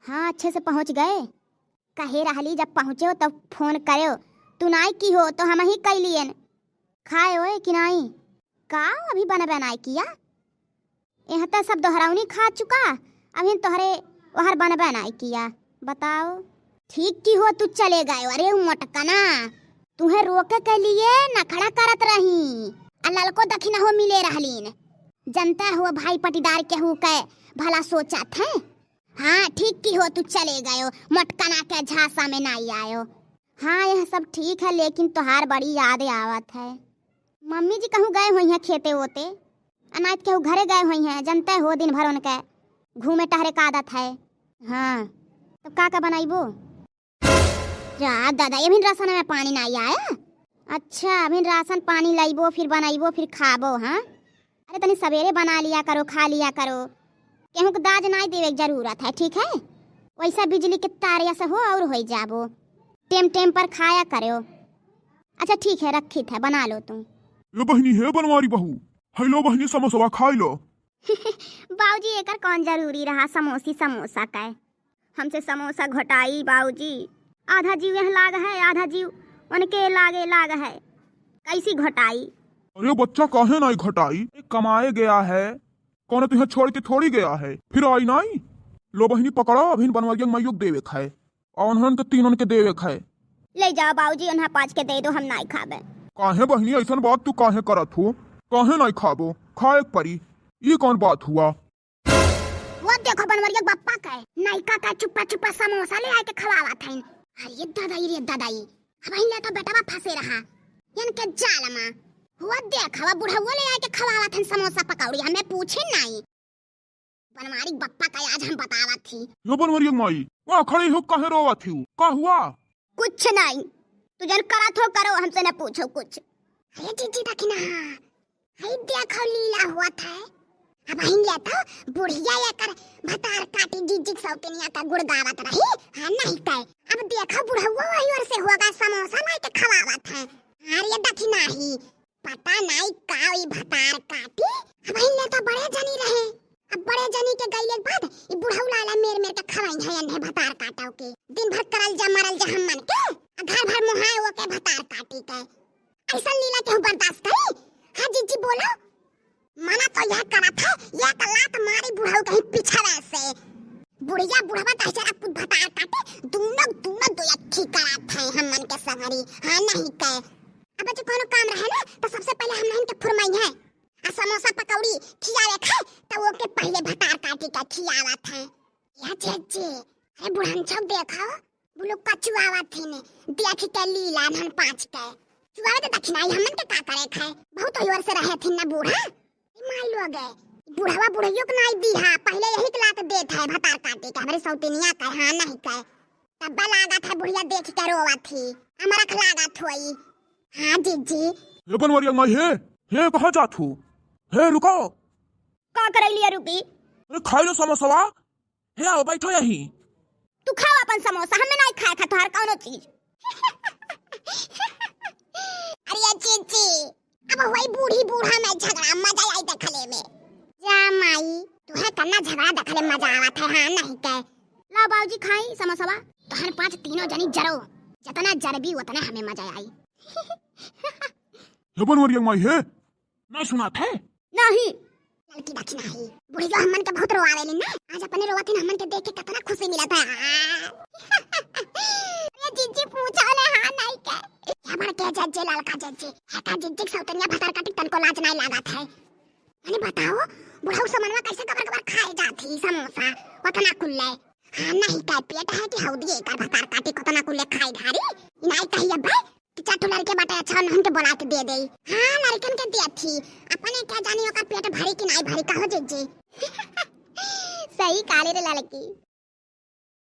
हाँ अच्छे से पहुँच गए। कहे रहली जब पहुँचे हो तब फोन करो। तू नाई की हो तो हम ही कह लियन। खाए होए कि नहीं? का अभी बनाए किया? यहाँ तो सब दोहराउनी खा चुका, अभी तोहरे वहर बनाए किया। बताओ ठीक की हो तू चले गए। अरे मोटकना तुम्हें रोके के लिए नखड़ा करत रही। अल्लाह को दखिना हो मिले रहलीन। जनता हो भाई पटीदार के हु के भला सोचा थे। हाँ ठीक की हो तू चले गए हो, मोटकना के झांसा में नहीं आयो। हाँ यह सब ठीक है लेकिन तोहार बड़ी याद आवत है। मम्मी जी कहूँ गए हुई हैं खेते होते, अनाज के घरे गए हुई हैं। जनते हो दिन भर उनके घूमे टहरे का आदत है। हाँ तो का बनाइबो? जा दादा ये भी राशन में पानी नहीं आया। अच्छा अभी राशन पानी लाइबो फिर बनाइबो फिर खाबो। हाँ अरे तनी सवेरे बना लिया करो, खा लिया करो। केहू को दाज नहीं देवे की जरूरत है, ठीक है? वैसा बिजली के तारिया से हो और हो जाबो। टेम टेम पर खाया करो। अच्छा ठीक है रखी थे, बना लो तुम। ये बहनी है बनवारी बहू, हेलो बहनी समोसा खाई लो। बाबूजी एकर कौन जरूरी रहा समोसा का? हमसे समोसा घोटाई बाबूजी। आधा जीव यहाँ लाग है, आधा जीव उनके लाग है। कैसी घोटाई? अरे बच्चा काहे नहीं घटाई? कमाए गया है, कौन तुझे छोड़ के थोड़ी गया है, फिर आई नहीं। लो बहनी पकड़ो, अभी बनवारिया मयूक देवे खाए और उन्होंने के तीनों के देवे खाए। ले जाओ बाबूजी, उन्हें 5 के दे दो, हम नहीं खाबे। काहे बहनी ऐसा बात तू काहे करत हो? काहे नहीं खाबो? खाए परी, ये कौन बात हुआ? वो देखो बनवरिया बप्पा का नायका का चुप्पा समोसा ले आके खवावा था। अरे दादाई अब इनले तो बेटवा फंसे रहा इनके जाल में। हुआ देखा बुढ़ा वो ले आके खवावा था समोसा पकौड़ी, हमें पूछे नहीं। बनवारी बप्पा का आज हम बतावा थी। यो बनवारी माई वहाँ खड़ी हो काहे रोवा थी? का हुआ? कुछ नहीं, तू जन करा थो करो, हमसे न पूछो कुछ। अरे जीजी देखना, हई देखो लीला हुआ था। अब हिंले तो बुढ़िया याकर भतार काटी जीजी सौतनिया का गुड़गावत रही। हां नहीं कहे अब देखो बुढ़ा वही और से होगा समोसा नहीं के खवावत है। अरे देखी नहीं पता नहीं काई भतार काटी। अब हिंले तो बड़े जनी रहे, अब बड़े जनी के गईले बाद ई बुढ़ऊ लाला मेर के खवाई है अन्हे भतार काटाओ के। दिन भर करल जा मरल जा हम मन के घर भर मुहाए वो के भतार काटी के। ऐसा लीला के बर्दाश्त करी? हां जीजी बोलो। मना तो यह करा था, यह लात मारी बुढ़ऊ कहीं पिछड़ा से। बुढ़िया बुढ़वा तहजरा कुछ भतार काटे दोनों दो अच्छी करा थे हम मन के सगरी। हां नहीं कहे अब जो कोनो काम रहे ना तो सबसे पहले हम इनके फुरमाई है आ समोसा पकौड़ी खियावे खाए तो वो के पहले भतार काटी का खियावा था। या जेजे अरे बुढ़न छौ देखो बुलु कचुआवा थी ने देख के लीला धन 5 के चुआवे तो दक्षिणाई हमन के का करे खाए। बहुत ओर से रहे थे ना बूढ़ा माई लोग बुढ़वा बुढ़ियो के नहीं दी। हां पहले यही के लात देत है भतार काटे के हमरे सौतनिया का। हां नहीं कहे तब लागा था बुढ़िया देख के रोवा थी हमारा खलागा थोई। हां जीजी ये बनवारी माई हे कहां जात हो? हे रुको, का करे लिया रुकी? अरे खाई लो समोसा। हे आओ बैठो यहीं। तू खाओ अपन समोसा, हमें नहीं खाया था तोहर कौनो चीज। अरे जीजी अब वही बूढ़ी बूढ़ा में झगड़ा मजा आई देखले में। जा माई तुहे कन्ना झगड़ा देखले मजा आवत है। हां नहीं कहे ला बाबूजी खाई समोसावा तोहर 5 तीनों जनी जरो जितना जरबी उतना हमें मजा आई। ये बनवारी माई ना सुना थे? नहीं लड़की देखी नहीं बुढ़ी जो हमन के बहुत रोआवेली ना, आज अपने रोवत ने हमन के देख के कितना खुशी मिला था। ये जीजी पूछा ले। हां नहीं कहे या बड़ के जज्जे लड़का जज्जे है का जीजी सौतनिया भतार काटी तन को लाज नहीं लागत है। यानी बताओ बुढ़ऊ समनवा कैसे कबर खाए जाती समोसा उतना कुल्ले। हां नहीं कहे पेट है कि हौदी एकर भतार काटी उतना कुल्ले खाई धारी नहीं कहिए बे कि चाटू लड़के बाटे अच्छा हमके बोला के दे दे। हां लड़कन के दी थी अपने क्या जानी ओकर पेट भरी कि नहीं भरी कहो जीजी। सही काले रे लड़की।